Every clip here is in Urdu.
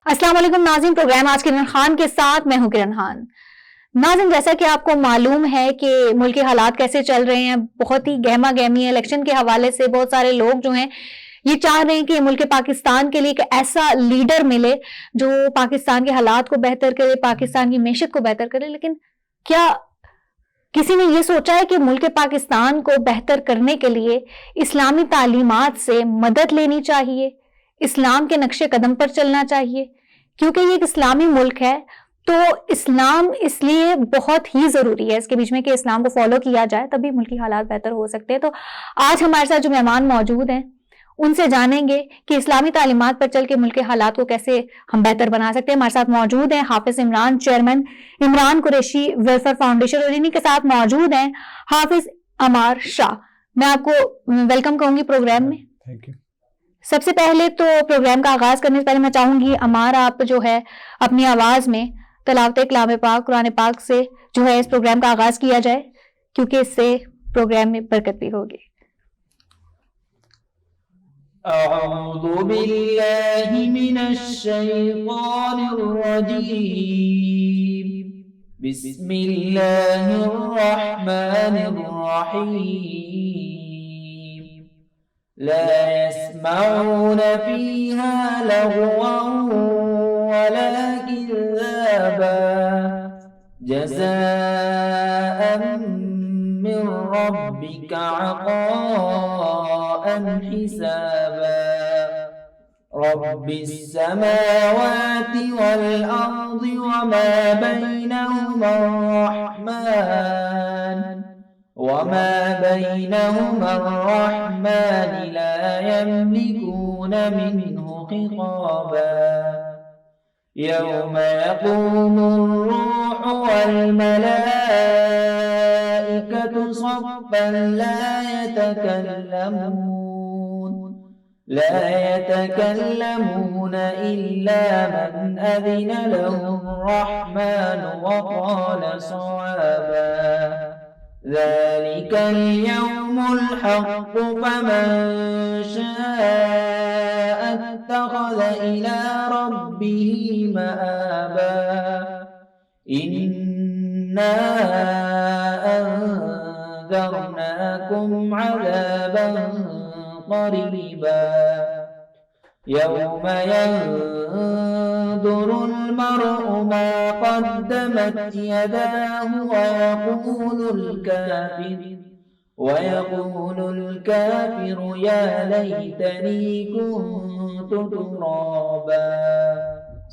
السلام علیکم ناظرین، پروگرام آج کرن خان کے ساتھ میں ہوں کرن خان۔ ناظرین، جیسا کہ آپ کو معلوم ہے کہ ملک کے حالات کیسے چل رہے ہیں، بہت ہی گہما گہمی ہے۔ الیکشن کے حوالے سے بہت سارے لوگ جو ہیں یہ چاہ رہے ہیں کہ ملک پاکستان کے لیے ایک ایسا لیڈر ملے جو پاکستان کے حالات کو بہتر کرے، پاکستان کی معیشت کو بہتر کرے۔ لیکن کیا کسی نے یہ سوچا ہے کہ ملک پاکستان کو بہتر کرنے کے لیے اسلامی تعلیمات سے مدد لینی چاہیے، اسلام کے نقش قدم پر چلنا چاہیے؟ کیونکہ یہ ایک اسلامی ملک ہے تو اسلام اس لیے بہت ہی ضروری ہے اس کے بیچ میں کہ اسلام کو فالو کیا جائے، تبھی ملکی حالات بہتر ہو سکتے ہیں۔ تو آج ہمارے ساتھ جو مہمان موجود ہیں ان سے جانیں گے کہ اسلامی تعلیمات پر چل کے ملک کے حالات کو کیسے ہم بہتر بنا سکتے ہیں۔ ہمارے ساتھ موجود ہیں حافظ Imran, chairman Imran Qureshi welfare foundation, اور انہی کے ساتھ موجود ہیں حافظ عمار شاہ۔ میں آپ کو ویلکم کہوں گی پروگرام میں۔ Thank you. سب سے پہلے تو پروگرام کا آغاز کرنے سے پہلے میں چاہوں گی عمار آپ جو ہے اپنی آواز میں تلاوت کلام پاک، قرآن پاک سے جو ہے اس پروگرام کا آغاز کیا جائے، کیونکہ اس سے پروگرام میں برکت بھی ہوگی۔ اعوذ باللہ من الشیطان الرجیم، بسم اللہ الرحمن الرحیم۔ لا يسمعون فيها لغوا ولا كذابا جزاء من ربك عطاء حسابا رب السماوات والأرض وما بينهما الرحمن لا يملكون منه خطابا يوم يقوم الروح والملائكة صفا لا يتكلمون إلا من أذن له الرحمن وقال صوابا ذلك اليوم الحق فمن شاء اتخذ إلى ربه مآبا إنا أنذرناكم عذابا قريبا يوم ينظر المرء ما قدمت يداه ويقول الكافر يا ليتني كنت ترابا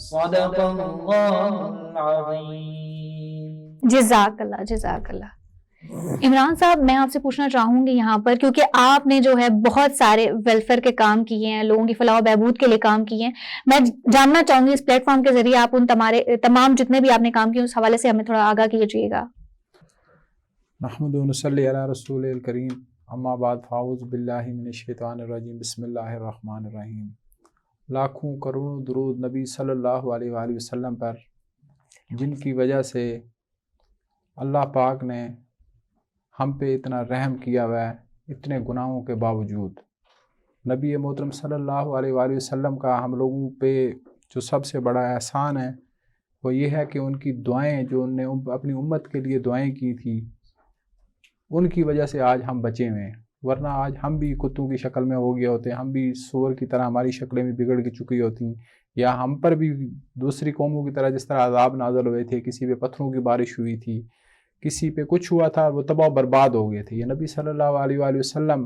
صدق اللہ العظیم۔ جزاک اللہ، جزاک اللہ۔ عمران صاحب، میں آپ سے پوچھنا چاہوں گی یہاں پر، کیونکہ آپ نے جو ہے بہت سارے ویلفیئر کے کام کیے ہیں، لوگوں کی فلاح و بہبود کے لیے کام کیے ہیں، میں جاننا چاہوں گی اس پلیٹ فارم کے ذریعے آپ ان تمام جتنے بھی آپ نے کام کیے اس حوالے سے ہمیں تھوڑا آگاہ کیجیے گا۔ نحمد و نصلی علی رسول الکریم، اما بعد، فاعوذ باللہ من الشیطان الرجیم، بسم اللہ الرحمن الرحیم۔ لاکھوں کروڑوں درود نبی صلی اللہ علیہ وآلہ وسلم پر، جن کی وجہ سے اللہ پاک نے ہم پہ اتنا رحم کیا ہوا ہے، اتنے گناہوں کے باوجود۔ نبی محترم صلی اللہ علیہ وآلہ وسلم کا ہم لوگوں پہ جو سب سے بڑا احسان ہے وہ یہ ہے کہ ان کی دعائیں جو ان نے اپنی امت کے لیے دعائیں کی تھی، ان کی وجہ سے آج ہم بچے ہوئے ہیں، ورنہ آج ہم بھی کتوں کی شکل میں ہو گئے ہوتے، ہم بھی سور کی طرح ہماری شکلیں بھی بگڑ چکی ہوتی، یا ہم پر بھی دوسری قوموں کی طرح جس طرح عذاب نازل ہوئے تھے، کسی پہ پتھروں کی بارش ہوئی تھی، کسی پہ کچھ ہوا تھا، وہ تباہ و برباد ہو گئے تھے۔ یہ نبی صلی اللہ علیہ وآلہ وسلم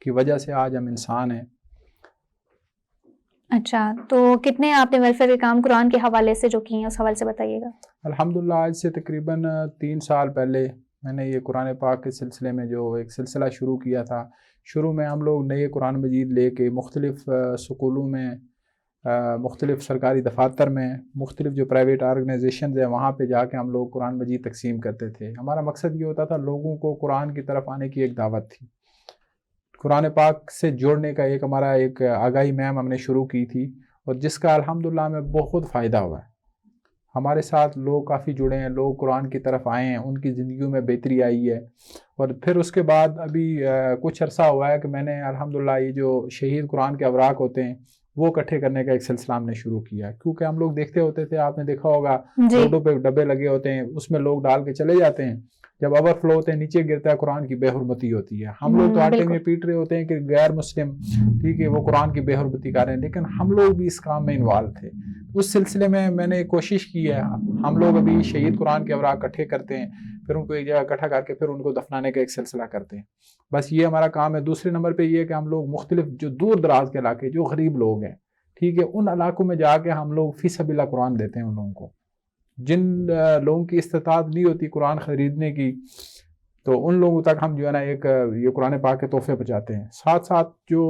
کی وجہ سے آج ہم انسان ہیں۔ اچھا، تو کتنے آپ نے ویلفیئر کے کام قرآن کے حوالے سے جو کیے ہیں اس حوالے سے بتائیے گا۔ الحمدللہ آج سے تقریباً 3 سال پہلے میں نے یہ قرآن پاک کے سلسلے میں جو ایک سلسلہ شروع کیا تھا۔ شروع میں ہم لوگ نئے قرآن مجید لے کے مختلف سکولوں میں، مختلف سرکاری دفاتر میں، مختلف جو پرائیویٹ آرگنائزیشنز ہیں وہاں پہ جا کے ہم لوگ قرآن مجید تقسیم کرتے تھے۔ ہمارا مقصد یہ ہوتا تھا لوگوں کو قرآن کی طرف آنے کی ایک دعوت تھی، قرآن پاک سے جوڑنے کا ہمارا ایک آگاہی مہم ہم نے شروع کی تھی، اور جس کا الحمدللہ ہمیں بہت فائدہ ہوا ہے۔ ہمارے ساتھ لوگ کافی جڑے ہیں، لوگ قرآن کی طرف آئے ہیں، ان کی زندگیوں میں بہتری آئی ہے۔ اور پھر اس کے بعد ابھی کچھ عرصہ ہوا ہے کہ میں نے الحمدللہ یہ جو شہید قرآن کے اوراق ہوتے ہیں وہ اکٹھے کرنے کا ایک سلسلہ ہم نے شروع کیا، کیونکہ ہم لوگ دیکھتے ہوتے تھے، آپ نے دیکھا ہوگا جی روڈوں پہ ڈبے لگے ہوتے ہیں، اس میں لوگ ڈال کے چلے جاتے ہیں، جب اوور فلو ہوتے ہیں نیچے گرتا ہے، قرآن کی بے حرمتی ہوتی ہے. ہم لوگ تو آٹے میں پیٹ رہے ہوتے ہیں کہ غیر مسلم ٹھیک ہے وہ قرآن کی بے حرمتی کر رہے ہیں، لیکن ہم لوگ بھی اس کام میں انوالو تھے. اس سلسلے میں نے کوشش کی ہے، ہم لوگ ابھی شہید قرآن کے اوراق اکٹھے کرتے ہیں، پھر ان کو ایک جگہ اکٹھا کر کے پھر ان کو دفنانے کا ایک سلسلہ کرتے ہیں. بس یہ ہمارا کام ہے. دوسرے نمبر پہ یہ کہ ہم لوگ مختلف جو دور دراز کے علاقے، جو غریب لوگ ہیں ٹھیک ہے، ان علاقوں میں جا کے ہم لوگ فی سبیل اللہ قرآن دیتے ہیں. ان لوگوں کو جن لوگوں کی استطاعت نہیں ہوتی قرآن خریدنے کی، تو ان لوگوں تک ہم جو ہے نا ایک یہ قرآن پاک کے تحفے پہنچاتے ہیں. ساتھ ساتھ جو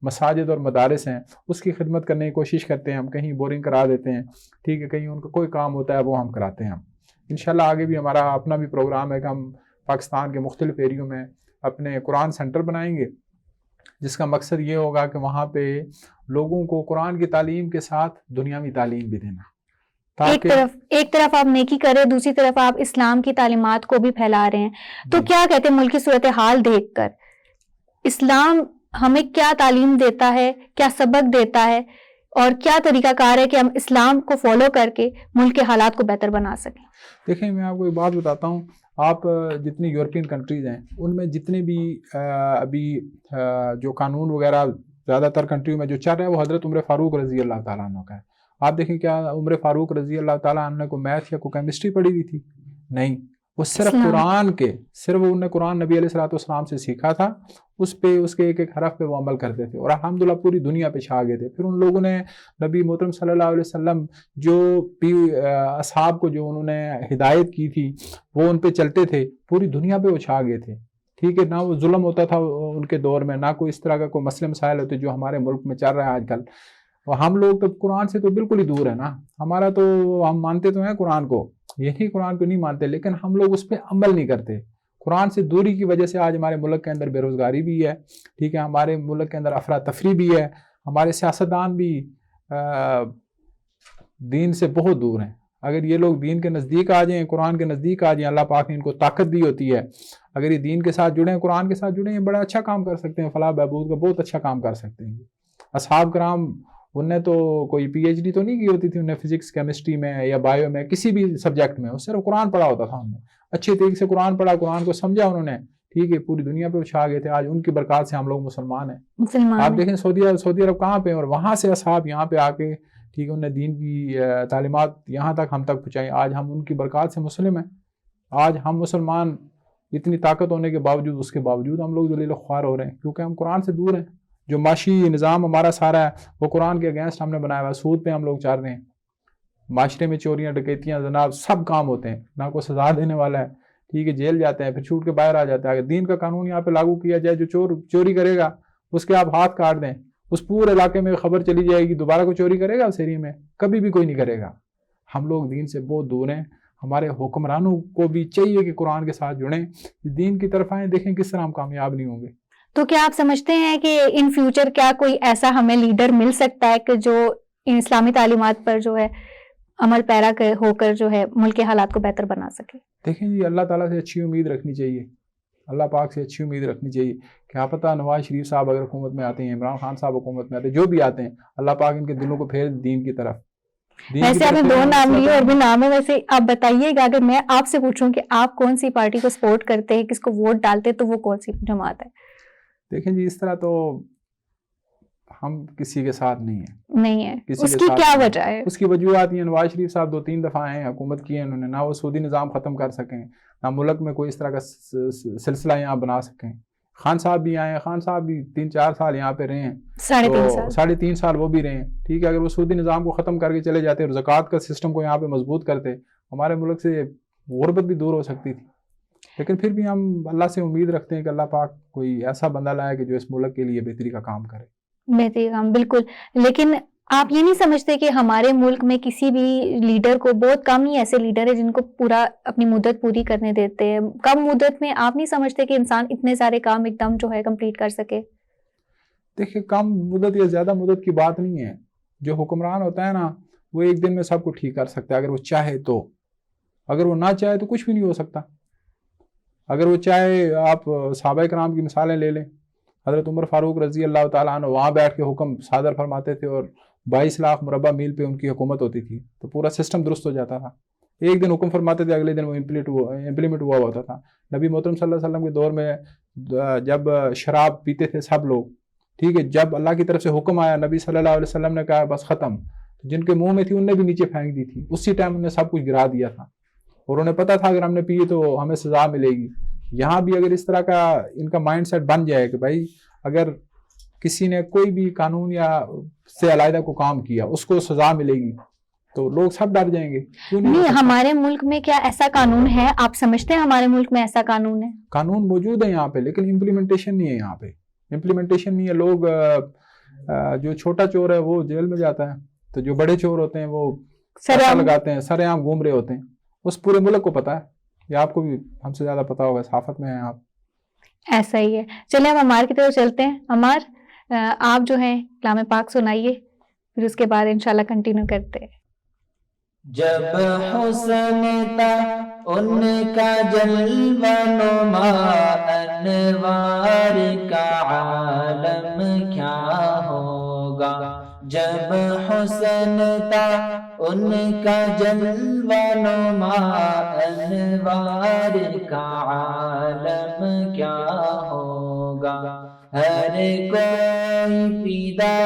مساجد اور مدارس ہیں اس کی خدمت کرنے کی کوشش کرتے ہیں. ہم کہیں بورنگ کرا دیتے ہیں ٹھیک ہے، کہیں ان کا کوئی کام ہوتا ہے وہ ہم کراتے ہیں. انشاءاللہ آگے بھی ہمارا اپنا بھی پروگرام ہے کہ ہم پاکستان کے مختلف ایریوں میں اپنے قرآن سینٹر بنائیں گے، جس کا مقصد یہ ہوگا کہ وہاں پہ لوگوں کو قرآن کی تعلیم کے ساتھ دنیاوی تعلیم بھی دینا. ایک طرف آپ نیکی کر رہے، دوسری طرف آپ اسلام کی تعلیمات کو بھی پھیلا رہے ہیں. تو کیا کہتے ہیں ملک کی صورتحال دیکھ کر اسلام ہمیں کیا تعلیم دیتا ہے، کیا سبق دیتا ہے، اور کیا طریقہ کار ہے کہ ہم اسلام کو فالو کر کے ملک کے حالات کو بہتر بنا سکیں؟ دیکھیں میں آپ کو ایک بات بتاتا ہوں، آپ جتنی یورپین کنٹریز ہیں ان میں جتنے بھی ابھی جو قانون وغیرہ زیادہ تر کنٹریوں میں جو چل رہا ہے وہ حضرت عمر فاروق رضی اللہ تعالیٰ عنہ کا ہے. آپ دیکھیں کیا عمر فاروق رضی اللہ تعالیٰ عنہ نے کو میتھ یا کو کیمسٹری پڑھی ہوئی تھی؟ نہیں، وہ صرف انہوں نے قرآن نبی علیہ السلام سے سیکھا تھا، اس پہ اس کے ایک ایک حرف پہ وہ عمل کرتے تھے، اور الحمدللہ پوری دنیا پہ چھا گئے تھے. پھر ان لوگوں نے نبی محترم صلی اللہ علیہ وسلم جو اصحاب کو جو انہوں نے ہدایت کی تھی وہ ان پہ چلتے تھے، پوری دنیا پہ وہ چھا گئے تھے ٹھیک ہے. نہ وہ ظلم ہوتا تھا ان کے دور میں، نہ کوئی اس طرح کا کوئی مسئلے مسائل ہوتے جو ہمارے ملک میں چل رہا ہے آج کل. اور ہم لوگ تو قرآن سے تو بالکل ہی دور ہے نا. ہمارا تو ہم مانتے تو ہیں قرآن کو، یہی قرآن کو نہیں مانتے، لیکن ہم لوگ اس پہ عمل نہیں کرتے. قرآن سے دوری کی وجہ سے آج ہمارے ملک کے اندر بے روزگاری بھی ہے ٹھیک ہے، ہمارے ملک کے اندر افراتفری بھی ہے، ہمارے سیاستدان بھی دین سے بہت دور ہیں. اگر یہ لوگ دین کے نزدیک آ جائیں، قرآن کے نزدیک آ جائیں، اللہ پاک نے ان کو طاقت دی ہوتی ہے. اگر یہ دین کے ساتھ جڑیں، قرآن کے ساتھ جڑیں، یہ بڑا اچھا کام کر سکتے ہیں، فلاح بہبود کا بہت اچھا کام کر سکتے ہیں. اصحاب کرام انہوں نے تو کوئی پی ایچ ڈی تو نہیں کی ہوتی تھی، انہیں فزکس کیمسٹری میں یا بایو میں کسی بھی سبجیکٹ میں، وہ صرف قرآن پڑھا ہوتا تھا. انہوں نے اچھے طریقے سے قرآن پڑھا، قرآن کو سمجھا انہوں نے ٹھیک ہے، پوری دنیا پہ چھا گئے تھے. آج ان کی برکات سے ہم لوگ مسلمان ہیں. آپ دیکھیں سعودی عرب کہاں پہ، اور وہاں سے اصحاب یہاں پہ آ کے ٹھیک ہے انہوں نے دین کی تعلیمات یہاں تک ہم تک پہنچائی. آج ہم ان کی برکات سے مسلم ہیں. آج ہم مسلمان اتنی طاقت ہونے کے باوجود، اس کے باوجود ہم لوگ ذلیل و خوار ہو رہے ہیں، کیونکہ ہم قرآن سے دور ہیں. جو معاشی نظام ہمارا سارا ہے وہ قرآن کے اگینسٹ ہم نے بنایا ہوا ہے. سود پہ ہم لوگ چل رہے ہیں، معاشرے میں چوریاں ڈکیتیاں جناب سب کام ہوتے ہیں، نہ کوئی سزا دینے والا ہے ٹھیک ہے، جیل جاتے ہیں پھر چھوٹ کے باہر آ جاتے ہیں. اگر دین کا قانون یہاں پہ لاگو کیا جائے، جو چوری کرے گا اس کے آپ ہاتھ کاٹ دیں، اس پورے علاقے میں خبر چلی جائے گی، دوبارہ کوئی چوری کرے گا اس ایریے میں؟ کبھی بھی کوئی نہیں کرے گا. ہم لوگ دین سے بہت دور ہیں. ہمارے حکمرانوں کو بھی چاہیے کہ قرآن کے ساتھ جڑیں، دین کی طرف آئیں. دیکھیں کس طرح ہم کامیاب نہیں ہوں گے. تو کیا آپ سمجھتے ہیں کہ ان فیوچر کیا کوئی ایسا ہمیں لیڈر مل سکتا ہے کہ جو ان اسلامی تعلیمات پر جو ہے عمل پیرا ہو کر جو ہے ملک کے حالات کو بہتر بنا سکے؟ دیکھیں جی، اللہ تعالیٰ سے اچھی امید رکھنی چاہیے، اللہ پاک سے اچھی امید رکھنی چاہیے. کیا پتہ نواز شریف صاحب اگر حکومت میں آتے ہیں، عمران خان صاحب حکومت میں آتے ہیں، جو بھی آتے ہیں، اللہ پاک ان کے دلوں کو پھیر دین کی طرف. ویسے آپ نے دو نام لیے اور بھی نام ہے، ویسے آپ بتائیے گا اگر میں آپ سے پوچھوں کہ آپ کون سی پارٹی کو سپورٹ کرتے ہیں، کس کو ووٹ ڈالتے ہیں، تو وہ کون سی جماعت ہے؟ دیکھیں جی، اس طرح تو ہم کسی کے ساتھ نہیں ہے. اس کی کیا وجہ ہے؟ اس کی وجوہات یہ، نواز شریف صاحب 2-3 دفعہ ہیں، حکومت کی ہے انہوں نے، نہ وہ سودی نظام ختم کر سکیں، نہ ملک میں کوئی اس طرح کا سلسلہ یہاں بنا سکیں. خان صاحب بھی آئے ہیں، خان صاحب بھی 3-4 سال یہاں پہ رہے ہیں، 3.5 سال وہ بھی رہے ہیں ٹھیک ہے. اگر وہ سودی نظام کو ختم کر کے چلے جاتے اور زکوٰۃ کا سسٹم کو یہاں پہ مضبوط کرتے، ہمارے ملک سے غربت بھی دور ہو سکتی تھی. لیکن پھر بھی ہم اللہ سے امید رکھتے ہیں کہ اللہ پاک کوئی ایسا بندہ لائے کہ جو اس ملک کے لیے بہتری کا کام کرے. بہتری کا کام، بالکل. لیکن آپ یہ نہیں سمجھتے کہ ہمارے ملک میں کسی بھی لیڈر کو، بہت کم ہی ایسے لیڈر ہیں جن کو پورا اپنی مدت پوری کرنے دیتے ہیں کم مدت میں؟ آپ نہیں سمجھتے کہ انسان اتنے سارے کام ایک دم جو ہے کمپلیٹ کر سکے؟ دیکھیں، کم مدت یا زیادہ مدت کی بات نہیں ہے. جو حکمران ہوتا ہے نا، وہ ایک دن میں سب کو ٹھیک کر سکتا ہے اگر وہ چاہے تو. اگر وہ نہ چاہے تو کچھ بھی نہیں ہو سکتا. اگر وہ چاہے، آپ صحابہ کرام کی مثالیں لے لیں، حضرت عمر فاروق رضی اللہ تعالیٰ عنہ وہاں بیٹھ کے حکم صادر فرماتے تھے اور 22 لاکھ مربع میل پہ ان کی حکومت ہوتی تھی، تو پورا سسٹم درست ہو جاتا تھا. ایک دن حکم فرماتے تھے، اگلے دن وہ امپلیمنٹ ہوا ہوتا تھا. نبی محترم صلی اللہ علیہ وسلم کے دور میں جب شراب پیتے تھے سب لوگ، ٹھیک ہے، جب اللہ کی طرف سے حکم آیا، نبی صلی اللہ علیہ وسلم نے کہا بس ختم، جن کے منہ میں تھی ان نے بھی نیچے پھینک دی تھی. اسی ٹائم انہوں نے سب کچھ گرا دیا تھا، اور انہیں پتا تھا اگر ہم نے پی تو ہمیں سزا ملے گی. یہاں بھی اگر اس طرح کا ان کا مائنڈ سیٹ بن جائے کہ بھائی اگر کسی نے کوئی بھی قانون یا سے علیحدہ کو کام کیا اس کو سزا ملے گی، تو لوگ سب ڈر جائیں گے. کیوں نہیں، ہمارے ملک میں کیا ایسا قانون ہے؟ آپ سمجھتے ہیں ہمارے ملک میں ایسا قانون ہے؟ قانون موجود ہے یہاں پہ، لیکن امپلیمنٹیشن نہیں ہے. یہاں پہ امپلیمنٹیشن نہیں ہے. لوگ جو چھوٹا چور ہے وہ جیل میں جاتا ہے، تو جو بڑے چور ہوتے ہیں وہ سر لگاتے ہیں، سر عام گھوم رہے ہوتے ہیں. اس پورے ملک کو پتا ہے، یا آپ کو بھی ہم سے زیادہ پتا ہوگا، صحافت میں ہیں آپ. ایسا ہی ہے. چلیں ہم عمار کی طرف چلتے ہیں. عمار، آپ جو ہیں کلام پاک سنائیے، پھر اس کے بعد انشاءاللہ کنٹینیو کرتے ہیں. جب حسن تھا ان کا جلوہ نما، انوار کا عالم کیا ہوگا. جب حسن تھا ان کا جلوہ نما، انوار کا عالم کیا ہوگا. ہر کوئی فدا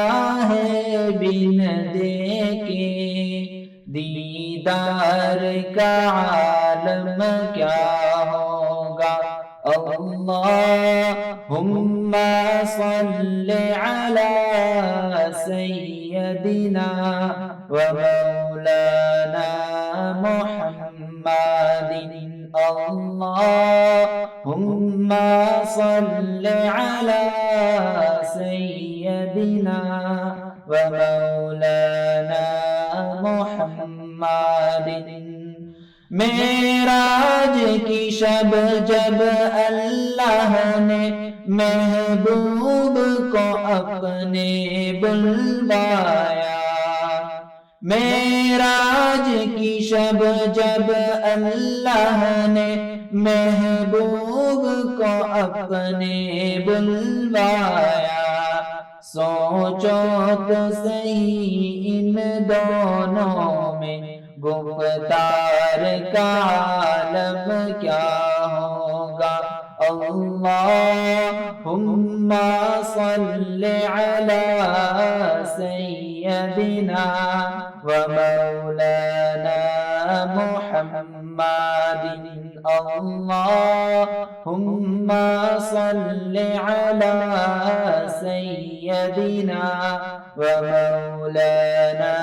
ہے بن دیکھے دیدار کا عالم کیا ہوگا. اللہم صل علی سیدنا و مولانا محمد. اللہم صل علی سیدنا و مولانا محمد. معراج کی شب جب اللہ نے محبوب کو اپنے بلوایا، معراج کی شب جب اللہ نے محبوب کو اپنے بلوایا. سوچو تو صحیح ان دونوں میں گفتار کا عالم کیا ہوگا. اللہم صل علی سیدنا و مولانا محمد. اللہم صل علی سیدنا و مولانا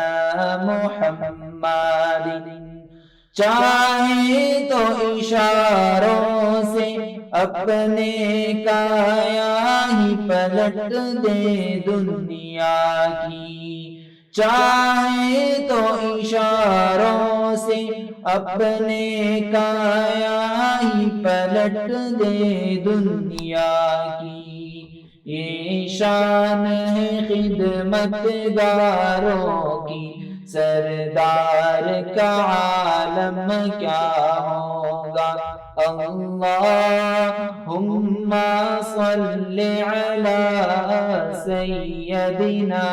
محمد. چاہے تو اشاروں سے اپنے کایا ہی پلٹ دے دنیا کی، چاہے تو اشاروں سے اپنے کایا ہی پلٹ دے دنیا کی. یہ شان ہے خدمت گاروں کی، سردار کا عالم کیا ہوگا. اللہم صل علی سیدنا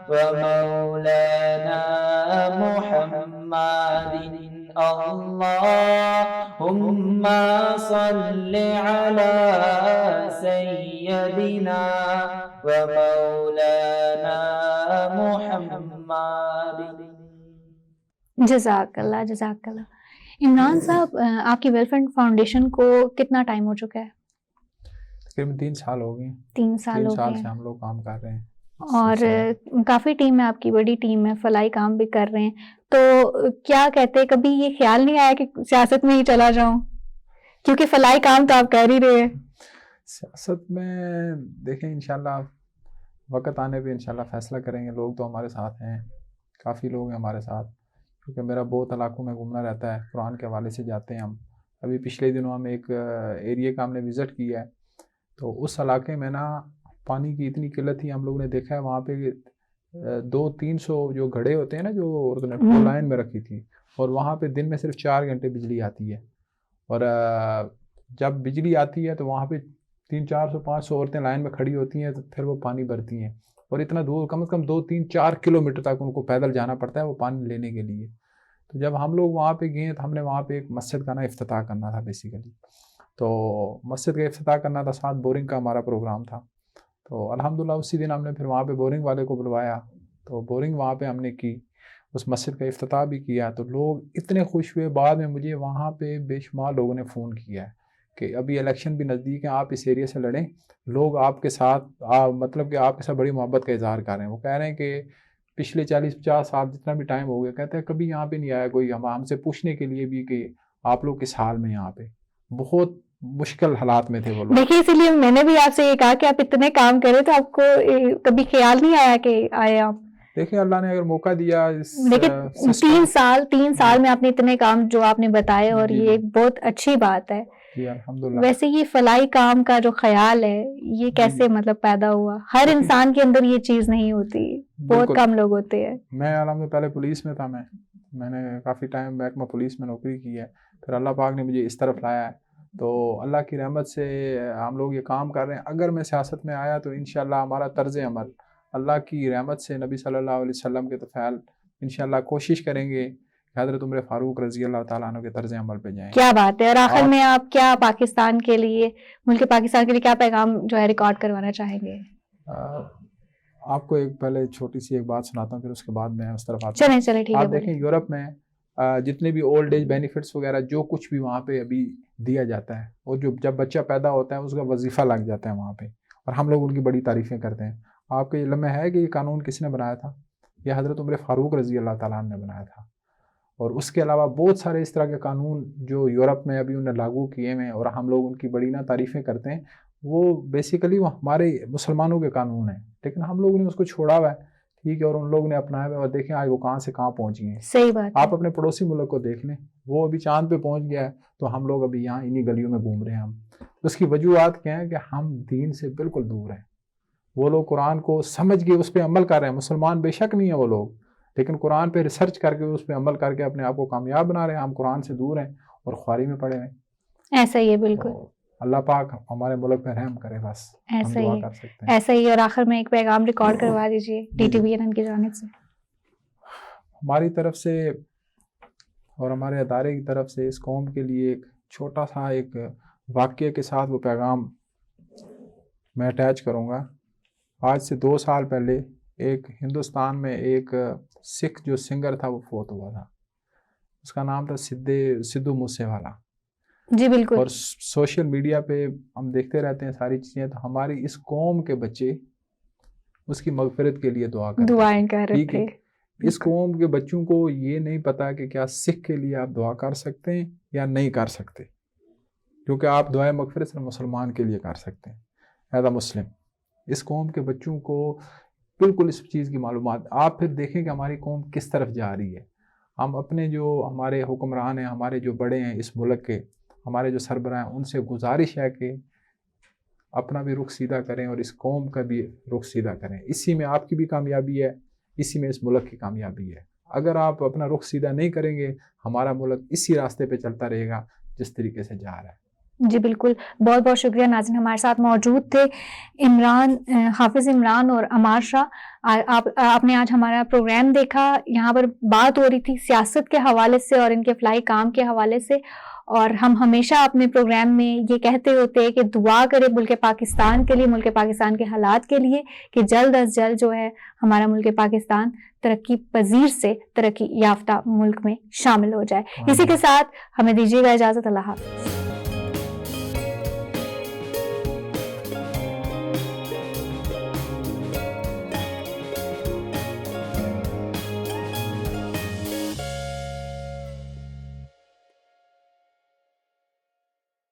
و مولانا محمد. اللہم صل علی سیدنا و مولانا محمد. جزاک اللہ، جزاک اللہ. عمران صاحب، آپ کی ویل فنڈ فاؤنڈیشن کو کتنا ٹائم ہو چکا ہے؟ تقریباً 3 سال ہو گئے. 3 سال ہو گئے سے ہم لوگ کام کر رہے ہیں، اور کافی ٹیم ہے آپ کی، بڑی ٹیم ہے، فلاحی کام بھی کر رہے ہیں. تو کیا کہتے، کبھی یہ خیال نہیں آیا کہ سیاست میں ہی چلا جاؤں؟ کیونکہ فلاحی کام تو آپ کر ہی رہے ہیں. سیاست میں دیکھیں انشاءاللہ وقت آنے پہ انشاءاللہ فیصلہ کریں گے. لوگ تو ہمارے ساتھ ہیں، کافی لوگ ہیں ہمارے ساتھ، کیونکہ میرا بہت علاقوں میں گھومنا رہتا ہے. قرآن کے حوالے سے جاتے ہیں ہم. ابھی پچھلے دنوں ہم ایک ایریے کا ہم نے وزٹ کیا ہے، تو اس علاقے میں نا پانی کی اتنی قلت تھی. ہم لوگوں نے دیکھا ہے وہاں پہ 200-300 جو گھڑے ہوتے ہیں نا جو لائن میں رکھی تھی، اور وہاں پہ دن میں صرف 4 گھنٹے بجلی آتی ہے. اور جب بجلی آتی ہے تو وہاں پہ 300-400 500 عورتیں لائن میں کھڑی ہوتی ہیں, تو پھر وہ پانی بھرتی ہیں, اور اتنا دور کم از کم 2-3-4 کلومیٹر تک ان کو پیدل جانا پڑتا ہے وہ پانی لینے کے لیے. تو جب ہم لوگ وہاں پہ گئے تو ہم نے وہاں پہ ایک مسجد کا افتتاح کرنا تھا بیسیکلی. تو مسجد کا افتتاح کرنا تھا, ساتھ بورنگ کا ہمارا پروگرام تھا. تو الحمدللہ اسی دن ہم نے پھر وہاں پہ بورنگ والے کو بلوایا, تو بورنگ وہاں پہ ہم نے کی, اس مسجد کا افتتاح بھی کیا. تو لوگ اتنے خوش ہوئے, بعد میں مجھے وہاں پہ بے شمار لوگوں نے فون کیا ہے کہ ابھی الیکشن بھی نزدیک ہیں, آپ اس ایریا سے لڑیں, لوگ آپ کے ساتھ مطلب کہ آپ کے ساتھ بڑی محبت کا اظہار کر رہے ہیں. وہ کہہ رہے ہیں کہ پچھلے 40-50 سال جتنا بھی ٹائم ہو گیا, کہتے ہیں کبھی یہاں پہ نہیں آیا کوئی ہم سے پوچھنے کے لیے بھی کہ آپ لوگ کس حال میں, یہاں پہ بہت مشکل حالات میں تھے وہ لوگ. دیکھیے, اسی لیے میں نے بھی آپ سے یہ کہا کہ آپ اتنے کام کرے تو آپ کو کبھی خیال نہیں آیا کہ آئے آپ؟ دیکھیں اللہ نے اگر موقع دیا, لیکن 3 سال میں آپ نے اتنے کام جو آپ نے بتائے, اور یہ ایک بہت اچھی بات ہے. جی الحمدللہ. ویسے یہ فلاحی کام کا جو خیال ہے یہ کیسے مطلب پیدا ہوا؟ ہر انسان کے اندر یہ چیز نہیں ہوتی, بہت کم لوگ ہوتے ہیں. میں الحمدللہ پہلے پولیس میں تھا, میں نے کافی ٹائم محکمہ پولیس میں نوکری کی ہے, پھر اللہ پاک نے مجھے اس طرف لایا ہے. تو اللہ کی رحمت سے ہم لوگ یہ کام کر رہے ہیں. اگر میں سیاست میں آیا تو انشاءاللہ ہمارا طرز عمل اللہ کی رحمت سے نبی صلی اللہ علیہ وسلم کے طفیل انشاءاللہ کوشش کریں گے کہ حضرت عمر فاروق رضی اللہ تعالیٰ عنہ کے طرز عمل پہ جائیں. کیا بات ہے. اور آخر میں آپ کیا پاکستان کے لیے, ملک پاکستان کے لیے کیا پیغام جو ہے ریکارڈ کروانا چاہیں گے؟ آپ کو ایک پہلے چھوٹی سی ایک بات سناتا ہوں, پھر اس کے بعد میں اس طرف آتا ہوں. چلیں ٹھیک ہے. آپ دیکھیں یورپ میں جتنے بھی اولڈ ایج بینیفٹس وغیرہ جو کچھ بھی وہاں پہ ابھی دیا جاتا ہے, اور جب بچہ پیدا ہوتا ہے اس کا وظیفہ لگ جاتا ہے وہاں پہ, اور ہم لوگ ان کی بڑی تعریفیں کرتے ہیں. آپ کو علم ہے کہ یہ قانون کس نے بنایا تھا؟ یہ حضرت عمر فاروق رضی اللہ تعالیٰ عنہ نے بنایا تھا. اور اس کے علاوہ بہت سارے اس طرح کے قانون جو یورپ میں ابھی انہوں نے لاگو کیے ہیں, اور ہم لوگ ان کی بڑی تعریفیں کرتے ہیں. وہ بیسیکلی وہ ہمارے مسلمانوں کے قانون ہیں, لیکن ہم لوگوں نے اس کو چھوڑا ہوا ہے, ٹھیک ہے, اور ان لوگوں نے اپنایا ہوا ہے. اور دیکھیں آج وہ کہاں سے کہاں پہنچ گئے ہیں. صحیح بات. آپ اپنے پڑوسی ملک کو دیکھ لیں, وہ ابھی چاند پہ پہنچ گیا ہے, تو ہم لوگ ابھی یہاں انہی گلیوں میں گھوم رہے ہیں. ہم اس کی وجوہات کیا ہیں کہ ہم دین سے بالکل دور ہیں. وہ لوگ قرآن کو سمجھ کے اس پہ عمل کر رہے ہیں, مسلمان بے شک نہیں ہیں وہ لوگ, لیکن قرآن پہ ریسرچ کر کے اس پہ عمل کر کے اپنے آپ کو کامیاب بنا رہے ہیں. ہم قرآن سے دور ہیں اور خواری میں پڑے ہیں. ایسا ہی ہے بالکل. اللہ پاک ہمارے ملک پہ رحم کرے, بس ایسا ہی ہے, ایسا ہی. اور آخر میں ایک پیغام ریکارڈ کروا دیجیے DTVN کی جانب سے. ہماری طرف سے اور ہمارے ادارے کی طرف سے اس قوم کے لیے ایک چھوٹا سا ایک واقعے کے ساتھ وہ پیغام میں اٹیچ کروں گا. آج سے 2 سال پہلے ایک ہندوستان میں ایک سکھ جو سنگر تھا وہ فوت ہوا تھا. اس کا نام تھا سدھو موسے والا. جی بالکل. اور سوشل میڈیا پہ ہم دیکھتے رہتے ہیں ساری چیزیں. تو ہماری اس قوم کے بچے اس کی مغفرت کے لیے دعائیں کر رہے تھے. اس قوم کے بچوں کو یہ نہیں پتا کہ کیا سکھ کے لیے آپ دعا کر سکتے ہیں یا نہیں کر سکتے, کیونکہ آپ دعائیں مغفرت صرف مسلمان کے لیے کر سکتے ہیں ایز اے مسلم. اس قوم کے بچوں کو بالکل اس چیز کی معلومات. آپ پھر دیکھیں کہ ہماری قوم کس طرف جا رہی ہے. ہم اپنے جو ہمارے حکمران ہیں, ہمارے جو بڑے ہیں اس ملک کے, ہمارے جو سربراہ ہیں, ان سے گزارش ہے کہ اپنا بھی رخ سیدھا کریں اور اس قوم کا بھی رخ سیدھا کریں. اسی میں آپ کی بھی کامیابی ہے, اسی میں اس ملک کی کامیابی ہے. اگر آپ اپنا رخ سیدھا نہیں کریں گے, ہمارا ملک اسی راستے پہ چلتا رہے گا جس طریقے سے جا رہا ہے. جی بالکل. بہت بہت شکریہ. ناظرین ہمارے ساتھ موجود تھے حافظ عمران اور عمار شاہ. آپ نے آج ہمارا پروگرام دیکھا. یہاں پر بات ہو رہی تھی سیاست کے حوالے سے اور ان کے فلاحی کام کے حوالے سے, اور ہم ہمیشہ اپنے پروگرام میں یہ کہتے ہوتے ہیں کہ دعا کریں ملک پاکستان کے لیے, ملک پاکستان کے حالات کے لیے, کہ جلد از جلد جو ہے ہمارا ملک پاکستان ترقی پذیر سے ترقی یافتہ ملک میں شامل ہو جائے. اسی کے ساتھ ہمیں دیجیے گا اجازت. اللہ حافظ.